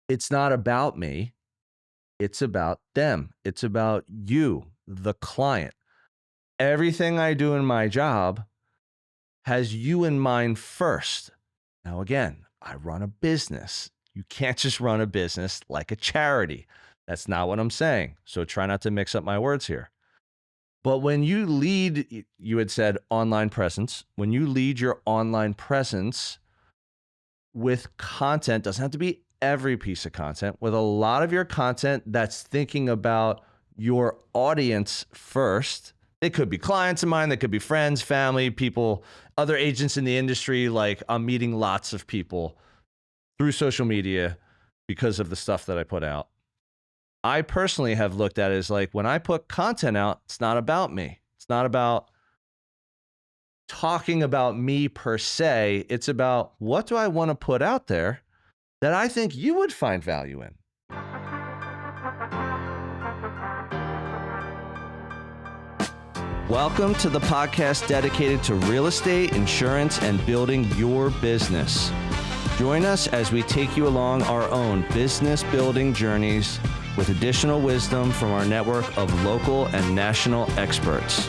It's not about me. It's about them. It's about you, the client. Everything I do in my job has you in mind first. Now, again, I run a business. You can't just run a business like a charity. That's not what I'm saying. So try not to mix up my words here. But when you lead, you had said online presence. When you lead your online presence with content, doesn't have to be every piece of content, with a lot of your content that's thinking about your audience first. It could be clients of mine, that could be friends, family, people, other agents in the industry. Like, I'm meeting lots of people through social media because of the stuff that I put out. I personally have looked at it as like, when I put content out, it's not about me. It's not about talking about me per se. It's about, what do I want to put out there that I think you would find value in? Welcome to the podcast dedicated to real estate, insurance, and building your business. Join us as we take you along our own business building journeys with additional wisdom from our network of local and national experts.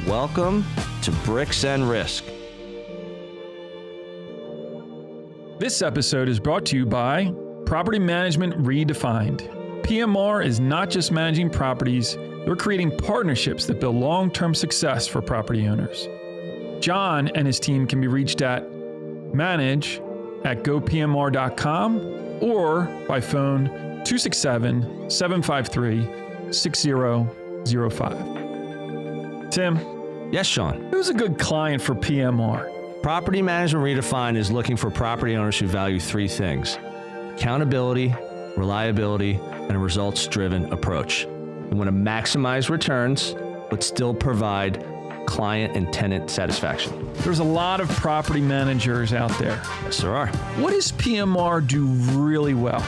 Welcome to Bricks and Risk. This episode is brought to you by Property Management Redefined. PMR is not just managing properties, we're creating partnerships that build long-term success for property owners. John and his team can be reached at manage@gopmr.com or by phone 267-753-6005. Tim. Yes, Sean. Who's a good client for PMR? Property Management Redefined is looking for property owners who value three things: accountability, reliability, and a results-driven approach. We want to maximize returns, but still provide client and tenant satisfaction. There's a lot of property managers out there. Yes, there are. What does PMR do really well?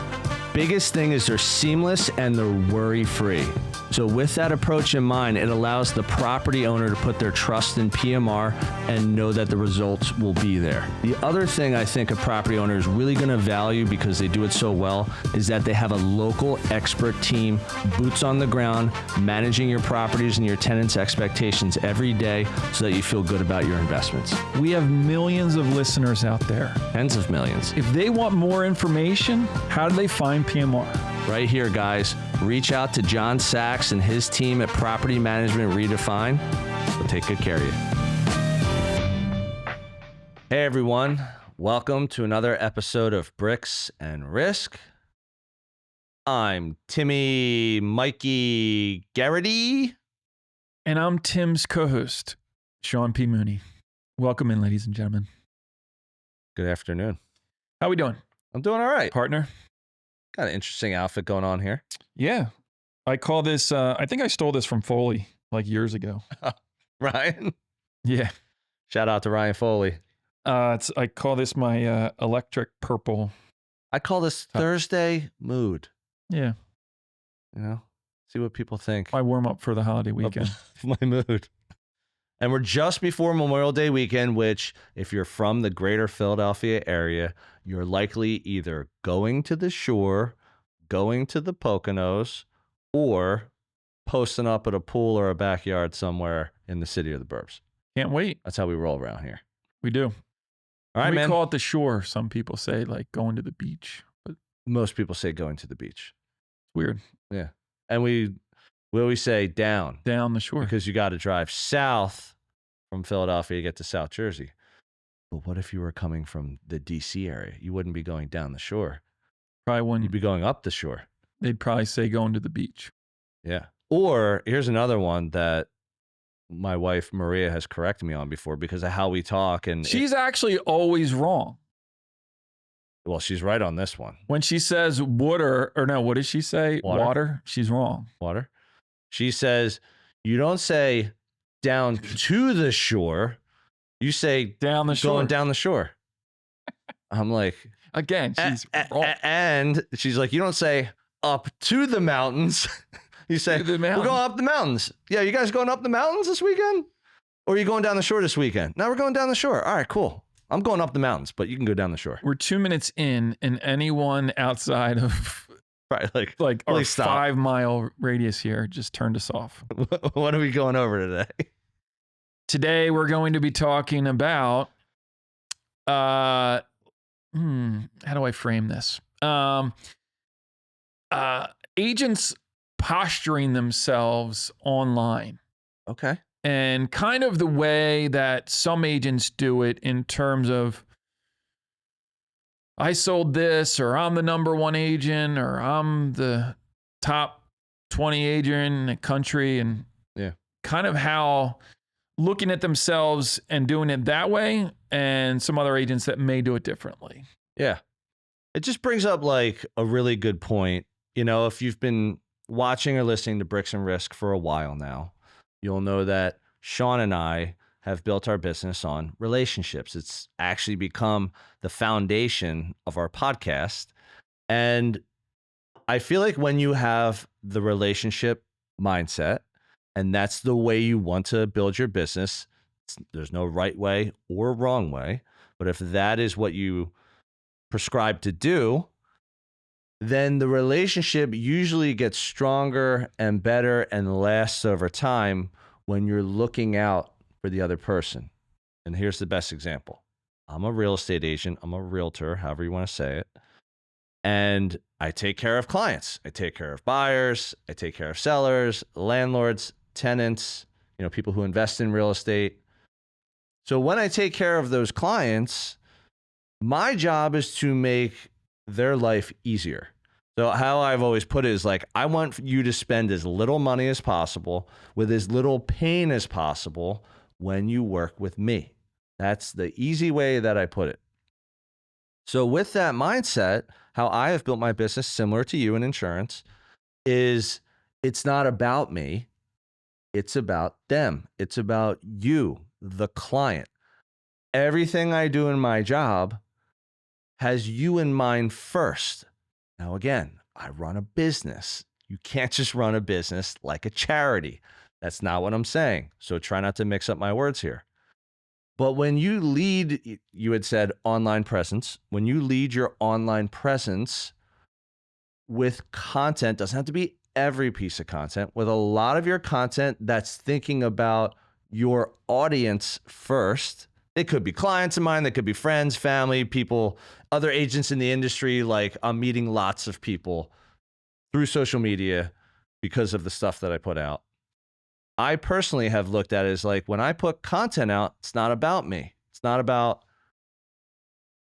Biggest thing is they're seamless and they're worry-free. So with that approach in mind, it allows the property owner to put their trust in PMR and know that the results will be there. The other thing I think a property owner is really going to value, because they do it so well, is that they have a local expert team, boots on the ground, managing your properties and your tenants' expectations every day so that you feel good about your investments. We have millions of listeners out there. Tens of millions. If they want more information, how do they find PMR? Right here, guys. Reach out to John Sachs and his team at Property Management Redefined. They'll take good care of you. Hey, everyone. Welcome to another episode of Bricks and Risk. I'm Timmy Mikey Garrity. And I'm Tim's co-host, Sean P. Mooney. Welcome in, ladies and gentlemen. Good afternoon. How we doing? I'm doing all right. Partner? Got an interesting outfit going on here. Yeah. I call this, I think I stole this from Foley like years ago. Ryan? Yeah. Shout out to Ryan Foley. I call this my electric purple. I call this Thursday mood. Yeah. You know, see what people think. My warm up for the holiday weekend. My mood. And we're just before Memorial Day weekend, which, if you're from the greater Philadelphia area, you're likely either going to the shore, going to the Poconos, or posting up at a pool or a backyard somewhere in the city or the burbs. Can't wait. That's how we roll around here. We do. All right, we man. call it the shore. Some people say like going to the beach, but Most people say going to the beach. it's weird. Yeah. And we always say down Down the shore. because you got to drive south from Philadelphia to get to South Jersey. But what if you were coming from the DC area? You wouldn't be going down the shore. Probably when You'd be going up the shore. they'd probably say going to the beach. Yeah. Or here's another one that my wife Maria has corrected me on before because of how we talk. And She's actually always wrong. well, she's right on this one. When she says water, or no, what does she say? Water. She's wrong. Water. She says, you don't say down to the shore. You say Down the shore. going down the shore. I'm like, Again, she's wrong. and she's like, you don't say up to the mountains. You say, To the we're mountains. going up the mountains. Yeah, you guys going up the mountains this weekend? Or are you going down the shore this weekend? No, we're going down the shore. All right, cool. I'm going up the mountains, but you can go down the shore. We're 2 minutes in, and anyone outside of Right. like our please stop. 5-mile radius here just turned us off. What are we going over today? Today, we're going to be talking about, how do I frame this? Agents posturing themselves online. Okay. And kind of the way that some agents do it in terms of, I sold this, or I'm the number one agent, or I'm the top 20 agent in the country, and kind of how looking at themselves and doing it that way, and some other agents that may do it differently. Yeah. It just brings up like a really good point. You know, if you've been watching or listening to Bricks and Risk for a while now, you'll know that Sean and I have built our business on relationships. It's actually become the foundation of our podcast. And I feel like when you have the relationship mindset, and that's the way you want to build your business, there's no right way or wrong way. But if that is what you prescribe to do, then the relationship usually gets stronger and better and lasts over time when you're looking out for the other person. And here's the best example. I'm a real estate agent. I'm a realtor, however you want to say it. And I take care of clients. I take care of buyers. I take care of sellers, landlords, tenants, people who invest in real estate. So when I take care of those clients, my job is to make their life easier. So how I've always put it is like, I want you to spend as little money as possible with as little pain as possible when you work with me. That's the easy way that I put it. So with that mindset, how I have built my business, similar to you in insurance, is it's not about me. It's about them. It's about you, the client. Everything I do in my job has you in mind first. Now, again, I run a business. You can't just run a business like a charity. That's not what I'm saying. So try not to mix up my words here. But when you lead, you had said online presence. When you lead your online presence with content, doesn't have to be every piece of content, with a lot of your content that's thinking about your audience first. It could be clients of mine, that could be friends, family, people, other agents in the industry. Like, I'm meeting lots of people through social media because of the stuff that I put out. I personally have looked at it as like, when I put content out, it's not about me. It's not about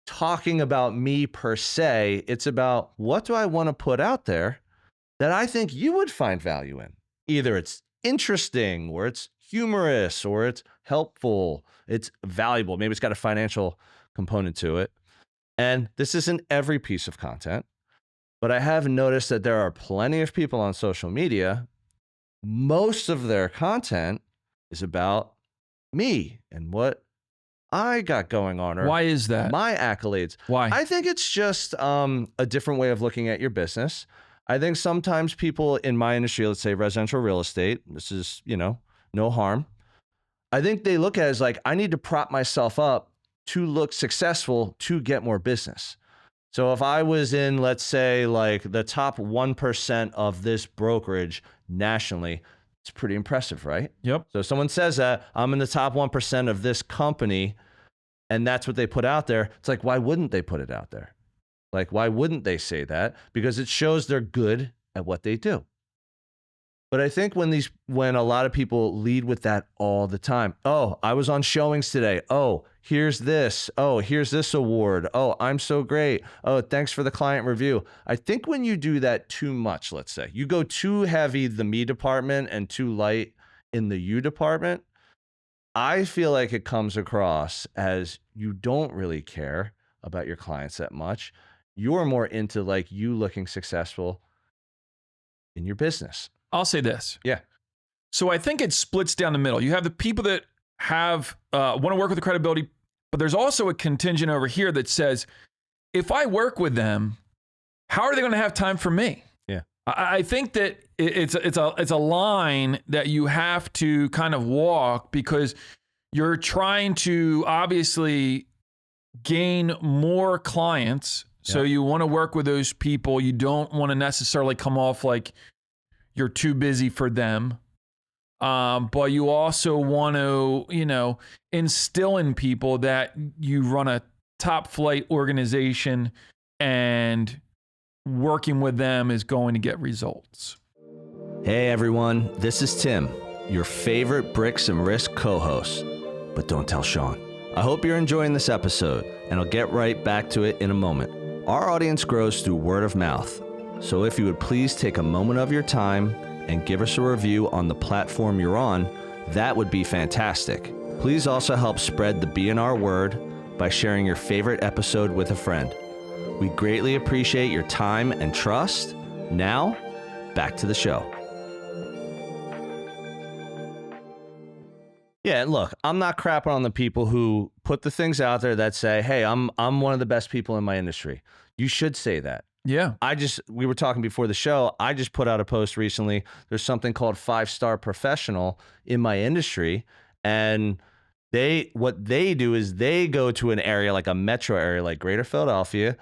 talking about me per se. It's about, what do I want to put out there that I think you would find value in? Either it's interesting, or it's humorous, or it's helpful, it's valuable. Maybe it's got a financial component to it. And this isn't every piece of content, but I have noticed that there are plenty of people on social media. Most of their content is about me and what I got going on. Or why is that? My accolades. Why? I think it's just a different way of looking at your business. I think sometimes people in my industry, let's say residential real estate, this is, no harm. I think they look at it as like, I need to prop myself up to look successful to get more business. So if I was in, let's say, like the top 1% of this brokerage nationally, it's pretty impressive, right? Yep. So if someone says that I'm in the top 1% of this company, and that's what they put out there, it's like, why wouldn't they put it out there? Like, why wouldn't they say that? Because it shows they're good at what they do. But I think when a lot of people lead with that all the time, oh, I was on showings today. Oh, here's this. Oh, here's this award. Oh, I'm so great. Oh, thanks for the client review. I think when you do that too much, let's say you go too heavy the me department and too light in the you department, I feel like it comes across as you don't really care about your clients that much. You're more into like you looking successful in your business. I'll say this. Yeah. So I think it splits down the middle. You have the people that have want to work with the credibility, but there's also a contingent over here that says, if I work with them, how are they going to have time for me? Yeah. I think that it's a line that you have to kind of walk, because you're trying to obviously gain more clients. So you want to work with those people. You don't want to necessarily come off like you're too busy for them. But you also want to, instill in people that you run a top flight organization and working with them is going to get results. Hey everyone, this is Tim, your favorite Bricks and Risk co-host. But don't tell Sean. I hope you're enjoying this episode, and I'll get right back to it in a moment. Our audience grows through word of mouth, so if you would please take a moment of your time and give us a review on the platform you're on, that would be fantastic. Please also help spread the B&R word by sharing your favorite episode with a friend. We greatly appreciate your time and trust. Now, back to the show. Yeah, and look, I'm not crapping on the people who put the things out there that say, hey, I'm one of the best people in my industry. You should say that. Yeah. We were talking before the show, I just put out a post recently. There's something called 5-star professional in my industry. And what they do is they go to an area like a metro area like Greater Philadelphia.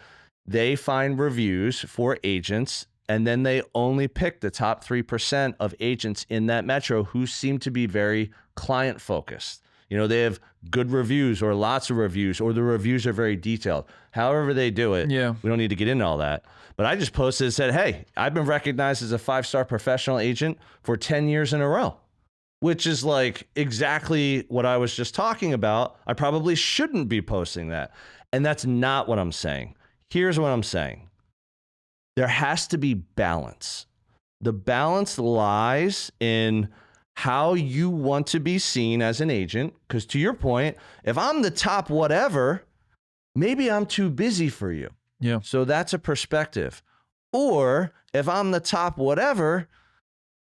They find reviews for agents, and then they only pick the top 3% of agents in that metro who seem to be very client focused. They have good reviews or lots of reviews, or the reviews are very detailed. However they do it, we don't need to get into all that. But I just posted and said, hey, I've been recognized as a 5-star professional agent for 10 years in a row, which is like exactly what I was just talking about. I probably shouldn't be posting that. And that's not what I'm saying. Here's what I'm saying. There has to be balance. The balance lies in how you want to be seen as an agent. Because to your point, if I'm the top whatever, maybe I'm too busy for you. Yeah. So that's a perspective. Or if I'm the top whatever,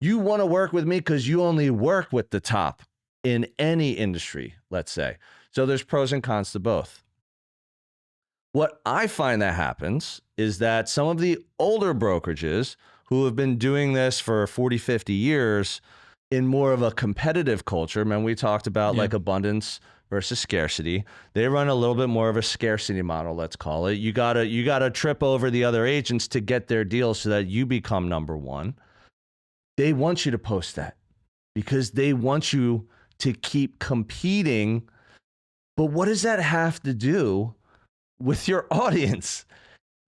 you want to work with me because you only work with the top in any industry, let's say. So there's pros and cons to both. What I find that happens is that some of the older brokerages who have been doing this for 40, 50 years in more of a competitive culture, man, we talked about like abundance versus scarcity. They run a little bit more of a scarcity model, let's call it. You gotta trip over the other agents to get their deals so that you become number one. They want you to post that because they want you to keep competing. But what does that have to do with your audience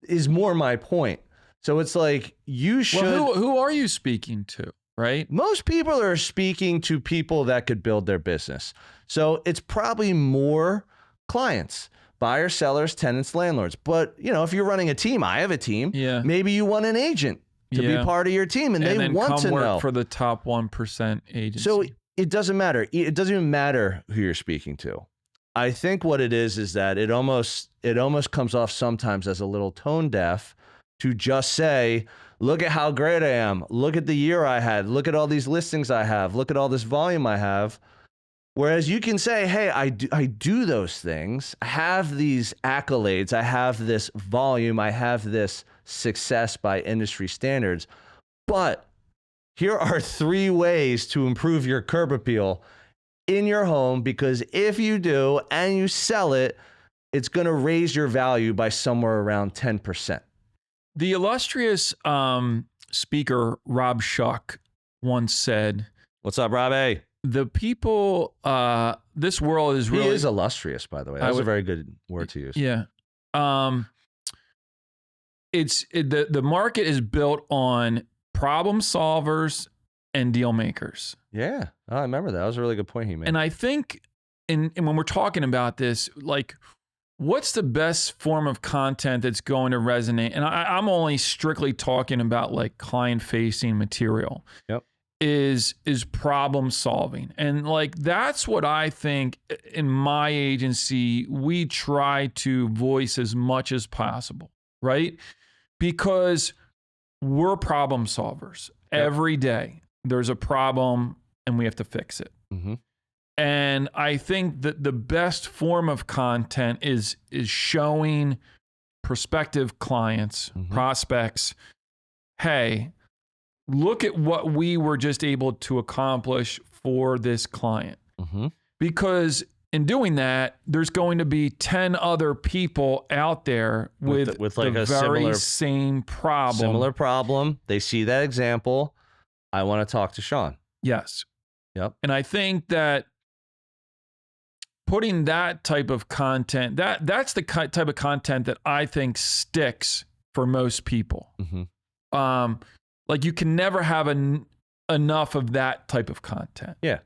is more my point. So it's like you should. Well, who are you speaking to, right? Most people are speaking to people that could build their business. So it's probably more clients, buyers, sellers, tenants, landlords. But if you're running a team, I have a team. Yeah. Maybe you want an agent to be part of your team, and they want to work know for the top 1% agency. So it doesn't matter. It doesn't even matter who you're speaking to. I think what it is that it almost comes off sometimes as a little tone deaf to just say, look at how great I am. Look at the year I had. Look at all these listings I have. Look at all this volume I have. Whereas you can say, hey, I do those things. I have these accolades. I have this volume. I have this success by industry standards. But here are 3 ways to improve your curb appeal in your home, because if you do and you sell it, it's going to raise your value by somewhere around 10%. The illustrious speaker Rob Shuck once said, "What's up, Robbie? The people, this world is really..." He is illustrious, by the way. That's a very good word to use. Yeah. The market is built on problem solvers and deal makers. Yeah. Oh, I remember that. That was a really good point he made. And I think and when we're talking about this, like, what's the best form of content that's going to resonate? And I'm only strictly talking about like client-facing material. Yep. Is problem solving. And like, that's what I think in my agency, we try to voice as much as possible, right? Because we're problem solvers. Yep. Every day there's a problem and we have to fix it. Mm-hmm. And I think that the best form of content is showing prospective clients, mm-hmm. prospects, hey, look at what we were just able to accomplish for this client. Mm-hmm. Because in doing that, there's going to be 10 other people out there with like the a very same problem. Similar problem. They see that example. I want to talk to Sean. Yes. Yep. And I think that putting that type of content, that's the type of content that I think sticks for most people. Mm-hmm. Like you can never have enough of that type of content. Yeah.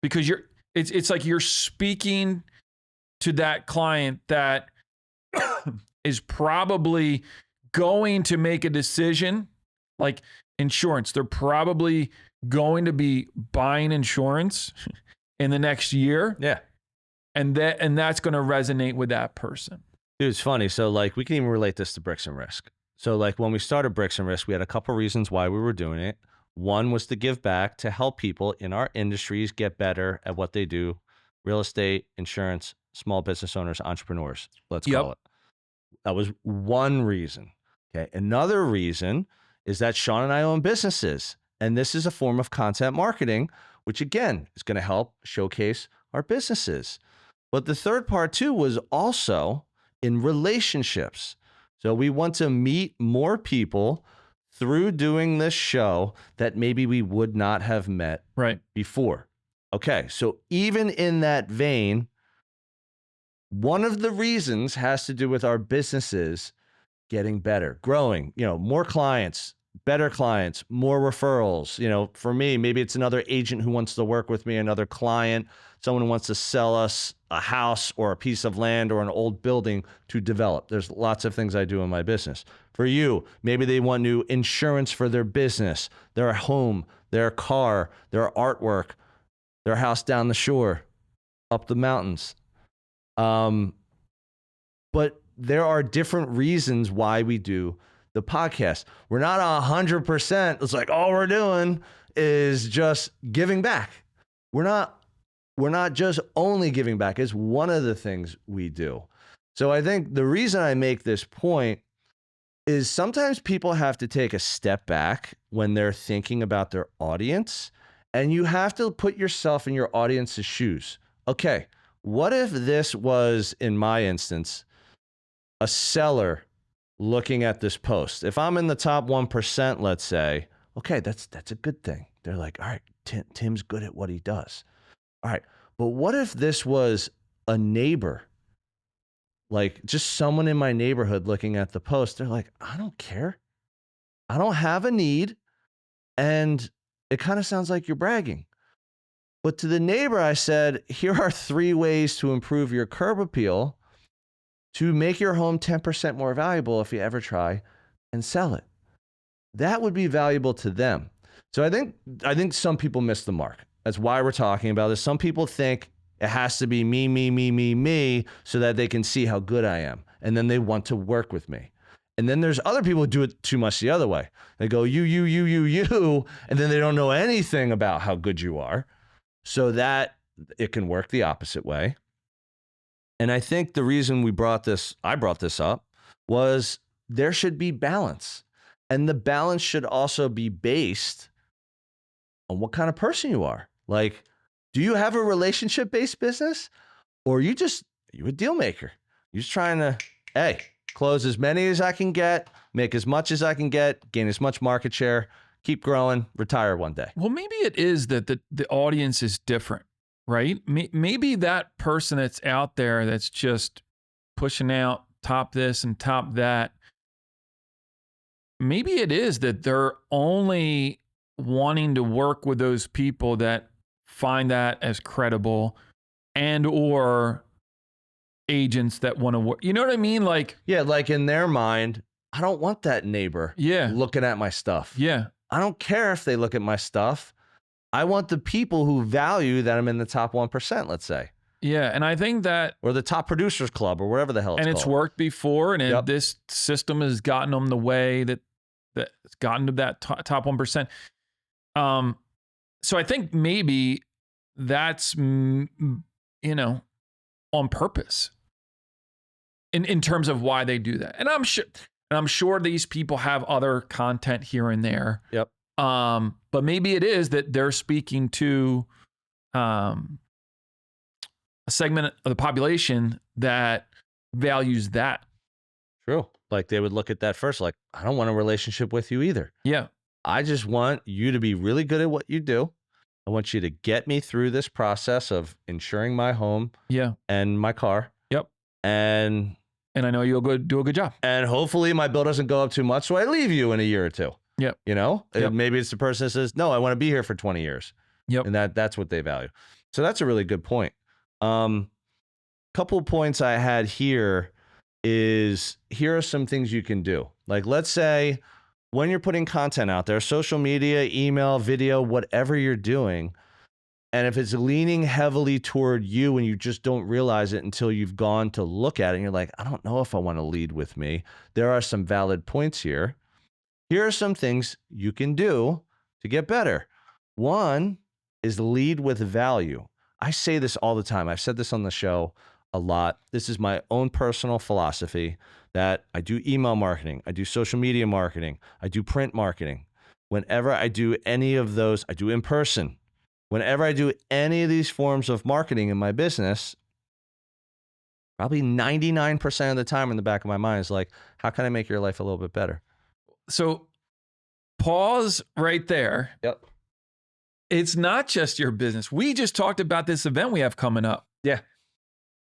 Because it's like you're speaking to that client that is probably going to make a decision, like insurance. They're probably going to be buying insurance in the next year. Yeah. And that's going to resonate with that person. Dude, it's funny. So like we can even relate this to Bricks and Risk. So like when we started Bricks and Risk, we had a couple reasons why we were doing it. One was to give back, to help people in our industries get better at what they do. Real estate, insurance, small business owners, entrepreneurs, let's call it. That was one reason. Okay. Another reason is that Sean and I own businesses, and this is a form of content marketing, which again is going to help showcase our businesses. But the third part too was also in relationships. So we want to meet more people through doing this show that maybe we would not have met before. Okay, so even in that vein, one of the reasons has to do with our businesses getting better, growing, more clients, better clients, more referrals. For me, maybe it's another agent who wants to work with me, another client, someone who wants to sell us a house or a piece of land or an old building to develop. There's lots of things I do in my business. For you, maybe they want new insurance for their business, their home, their car, their artwork, their house down the shore, up the mountains. But there are different reasons why we do the podcast. We're not 100%. It's like all we're doing is just giving back. We're not just only giving back. It's one of the things we do. So I think the reason I make this point is sometimes people have to take a step back when they're thinking about their audience, and you have to put yourself in your audience's shoes. Okay, what if this was, in my instance, a seller looking at this post? If I'm in the top 1%, let's say, okay, that's a good thing. They're like, all right, Tim's good at what he does. All right, but what if this was a neighbor, like just someone in my neighborhood looking at the post? They're like, I don't care. I don't have a need. And it kind of sounds like you're bragging. But to the neighbor, I said, here are 3 ways to improve your curb appeal to make your home 10% more valuable if you ever try and sell it. That would be valuable to them. So I think some people miss the mark. That's why we're talking about this. Some people think it has to be me, so that they can see how good I am. And then they want to work with me. And then there's other people who do it too much the other way. They go, you, and then they don't know anything about how good you are. So that it can work the opposite way. And I think the reason I brought this up was there should be balance. And the balance should also be based on what kind of person you are. Like, do you have a relationship-based business, or are you a deal maker? You're just trying to, hey, close as many as I can get, make as much as I can get, gain as much market share, keep growing, retire one day. Well, maybe it is that the audience is different, right? Maybe that person that's out there that's just pushing out top this and top that, maybe it is that they're only wanting to work with those people that find that as credible, and or agents that want to work. You know what I mean? Like, yeah, like in their mind, I don't want that neighbor looking at my stuff. Yeah. I don't care if they look at my stuff. I want the people who value that I'm in the top 1%, let's say. Yeah, and I think that, or the top producers club, or whatever the hell it's called. And it's worked before, and this system has gotten them the way that's gotten to that top 1%. So I think maybe that's, on purpose in terms of why they do that. And I'm sure these people have other content here and there. Yep. But maybe it is that they're speaking to a segment of the population that values that. True. Like they would look at that first, like, I don't want a relationship with you either. Yeah. I just want you to be really good at what you do. I want you to get me through this process of insuring my home Yeah. and my car. Yep. And I know you'll do a good job. And hopefully my bill doesn't go up too much, so I leave you in a year or two. Yep. You know, Yep. Maybe it's the person that says, no, I want to be here for 20 years. Yep. And that's what they value. So that's a really good point. Couple of points I had here is, here are some things you can do. Like, let's say when you're putting content out there, social media, email, video, whatever you're doing, and if it's leaning heavily toward you and you just don't realize it until you've gone to look at it and you're like, I don't know if I want to lead with me. There are some valid points here. Here are some things you can do to get better. One is lead with value. I say this all the time. I've said this on the show a lot. This is my own personal philosophy, that I do email marketing, I do social media marketing, I do print marketing. Whenever I do any of those, I do in person. Whenever I do any of these forms of marketing in my business, probably 99% of the time in the back of my mind is like, how can I make your life a little bit better? So pause right there. Yep. It's not just your business. We just talked about this event we have coming up. Yeah.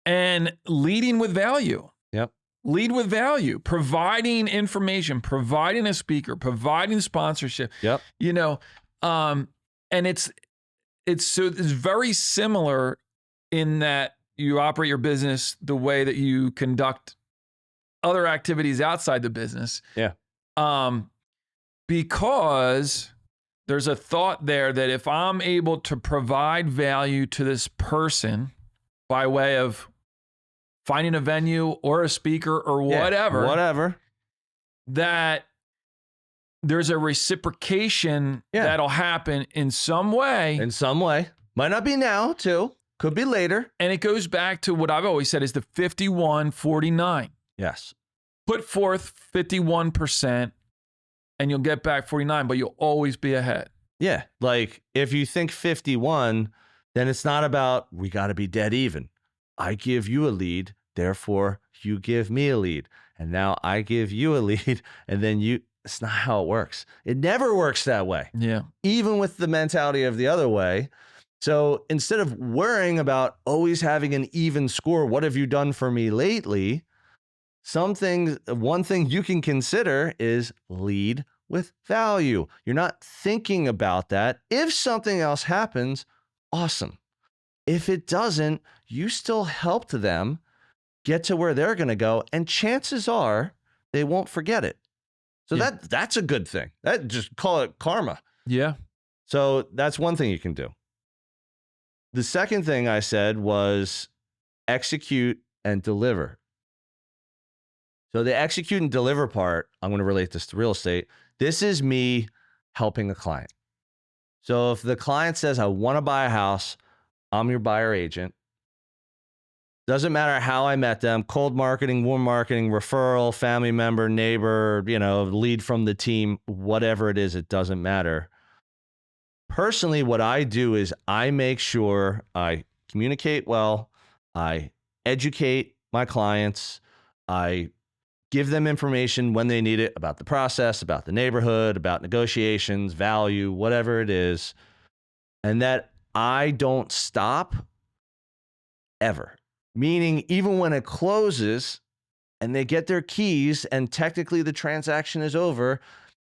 And leading with value. Yep. Lead with value, providing information, providing a speaker, providing sponsorship. Yep. You know, and it's very similar in that you operate your business the way that you conduct other activities outside the business. Yeah. Because there's a thought there that if I'm able to provide value to this person by way of finding a venue or a speaker or whatever, that there's a reciprocation that'll happen in some way. In some way. Might not be now, too. Could be later. And it goes back to what I've always said is the 51-49. Yes. Put forth 51% and you'll get back 49, but you'll always be ahead. Yeah. Like, if you think 51, then it's not about, we got to be dead even. I give you a lead, therefore you give me a lead. And now I give you a lead, and then you, it's not how it works. It never works that way. Yeah. Even with the mentality of the other way. So instead of worrying about always having an even score, what have you done for me lately? One thing you can consider is lead with value. You're not thinking about that. If something else happens, awesome. If it doesn't, you still helped them get to where they're going to go, and chances are they won't forget it. So that's a good thing. That, just call it karma. Yeah. So that's one thing you can do. The second thing I said was execute and deliver. So the execute and deliver part, I'm going to relate this to real estate. This is me helping a client. So if the client says, I want to buy a house, I'm your buyer agent. Doesn't matter how I met them, cold marketing, warm marketing, referral, family member, neighbor, lead from the team, whatever it is, it doesn't matter. Personally, what I do is I make sure I communicate well, I educate my clients, I give them information when they need it about the process, about the neighborhood, about negotiations, value, whatever it is, and that I don't stop ever. Meaning, even when it closes and they get their keys and technically the transaction is over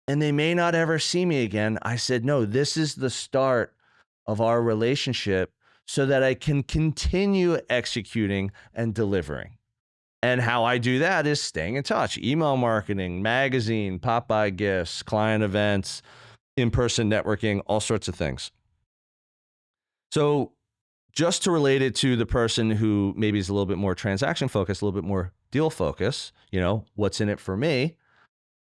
and they may not ever see me again, I said, no, this is the start of our relationship so that I can continue executing and delivering. And how I do that is staying in touch, email marketing, magazine, pop-by gifts, client events, in-person networking, all sorts of things. So just to relate it to the person who maybe is a little bit more transaction focused, a little bit more deal focused, what's in it for me,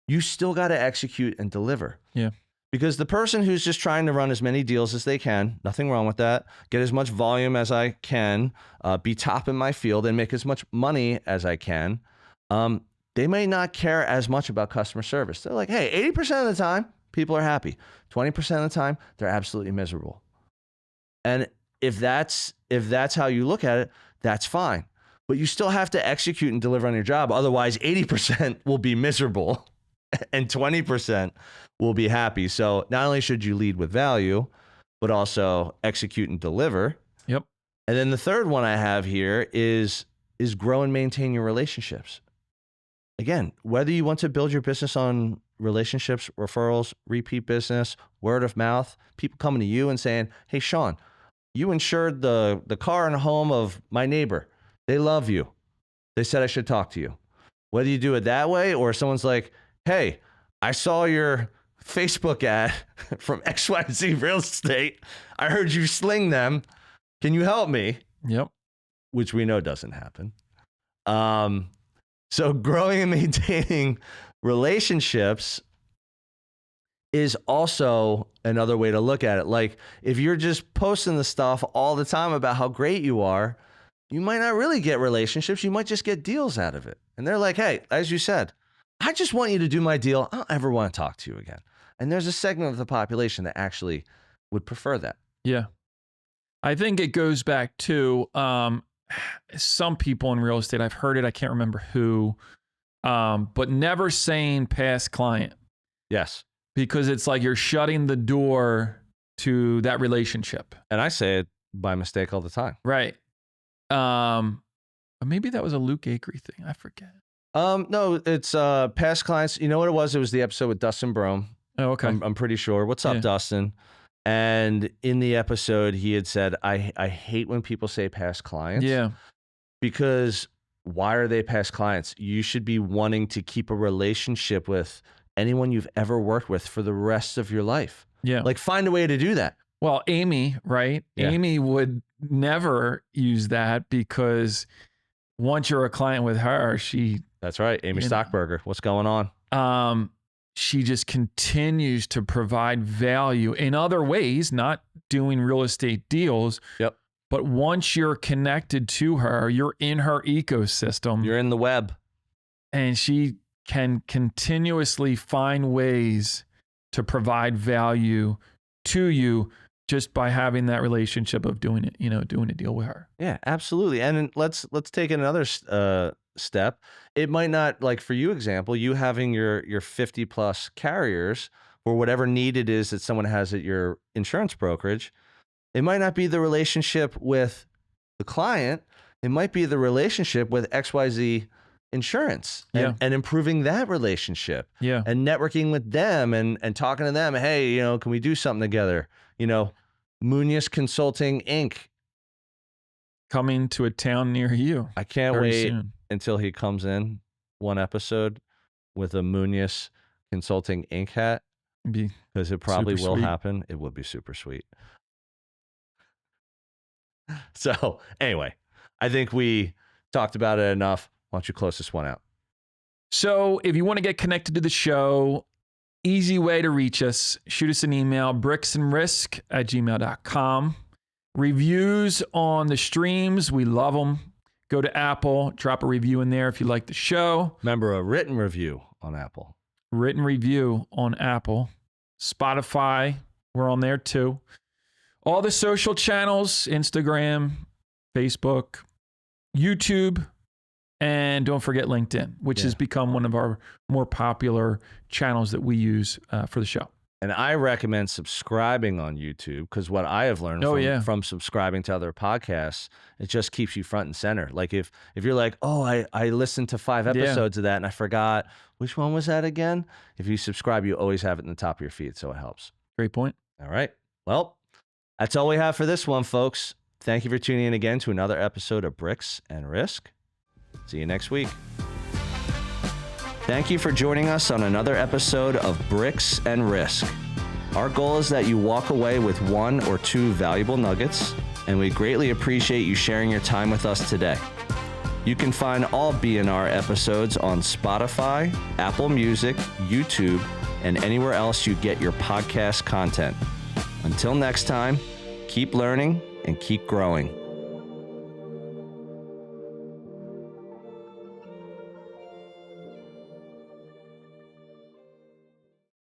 you still got to execute and deliver. Yeah. Because the person who's just trying to run as many deals as they can, nothing wrong with that, get as much volume as I can, be top in my field and make as much money as I can, they may not care as much about customer service. They're like, hey, 80% of the time, people are happy. 20% of the time, they're absolutely miserable. And if that's how you look at it, that's fine. But you still have to execute and deliver on your job. Otherwise, 80% will be miserable and 20% will be happy. So not only should you lead with value, but also execute and deliver. Yep. And then the third one I have here is grow and maintain your relationships. Again, whether you want to build your business on relationships, referrals, repeat business, word of mouth, people coming to you and saying, hey, Sean, you insured the car and home of my neighbor. They love you. They said I should talk to you. Whether you do it that way or someone's like, hey, I saw your Facebook ad from XYZ Real Estate. I heard you sling them. Can you help me? Yep. Which we know doesn't happen. So growing and maintaining relationships is also another way to look at it. Like if you're just posting the stuff all the time about how great you are, you might not really get relationships. You might just get deals out of it. And they're like, hey, as you said, I just want you to do my deal. I don't ever want to talk to you again. And there's a segment of the population that actually would prefer that. Yeah. I think it goes back to some people in real estate. I've heard it. I can't remember who, but never saying past client. Yes. Because it's like you're shutting the door to that relationship. And I say it by mistake all the time. Right. Maybe that was a Luke Acree thing. I forget. No, it's past clients. You know what it was? It was the episode with Dustin Brome. Oh, okay. I'm pretty sure. What's up, Dustin? And in the episode, he had said, I hate when people say past clients. Yeah. Because why are they past clients? You should be wanting to keep a relationship with anyone you've ever worked with for the rest of your life. Yeah. Like find a way to do that. Well, Amy, right? Yeah. Amy would never use that because once you're a client with her, That's right. Amy Stockberger. What's going on? She just continues to provide value in other ways, not doing real estate deals. Yep. But once you're connected to her, you're in her ecosystem. You're in the web. And she can continuously find ways to provide value to you just by having that relationship of doing it, doing a deal with her. Yeah, absolutely. And let's take another step. It might not, like for you example, you having your 50 plus carriers or whatever need it is that someone has at your insurance brokerage. It might not be the relationship with the client. It might be the relationship with XYZ insurance and improving that relationship and networking with them and talking to them. Hey, can we do something together? Munoz Consulting Inc. coming to a town near you. I can't wait until he comes in one episode with a Munoz Consulting Inc. hat because it probably will happen. It would be super sweet. So anyway, I think we talked about it enough. Why don't you close this one out? So if you want to get connected to the show, easy way to reach us, shoot us an email, bricksandrisk@gmail.com. Reviews on the streams, we love them. Go to Apple, drop a review in there if you like the show. Remember, a written review on Apple. Written review on Apple. Spotify, we're on there too. All the social channels, Instagram, Facebook, YouTube, and don't forget LinkedIn, which has become one of our more popular channels that we use for the show. And I recommend subscribing on YouTube because what I have learned from subscribing to other podcasts, it just keeps you front and center. Like if you're like, oh, I listened to 5 episodes of that and I forgot, which one was that again? If you subscribe, you always have it in the top of your feed, so it helps. Great point. All right. Well, that's all we have for this one, folks. Thank you for tuning in again to another episode of Bricks and Risk. See you next week. Thank you for joining us on another episode of Bricks and Risk. Our goal is that you walk away with 1 or 2 valuable nuggets, and we greatly appreciate you sharing your time with us today. You can find all B&R episodes on Spotify, Apple Music, YouTube, and anywhere else you get your podcast content. Until next time, keep learning and keep growing.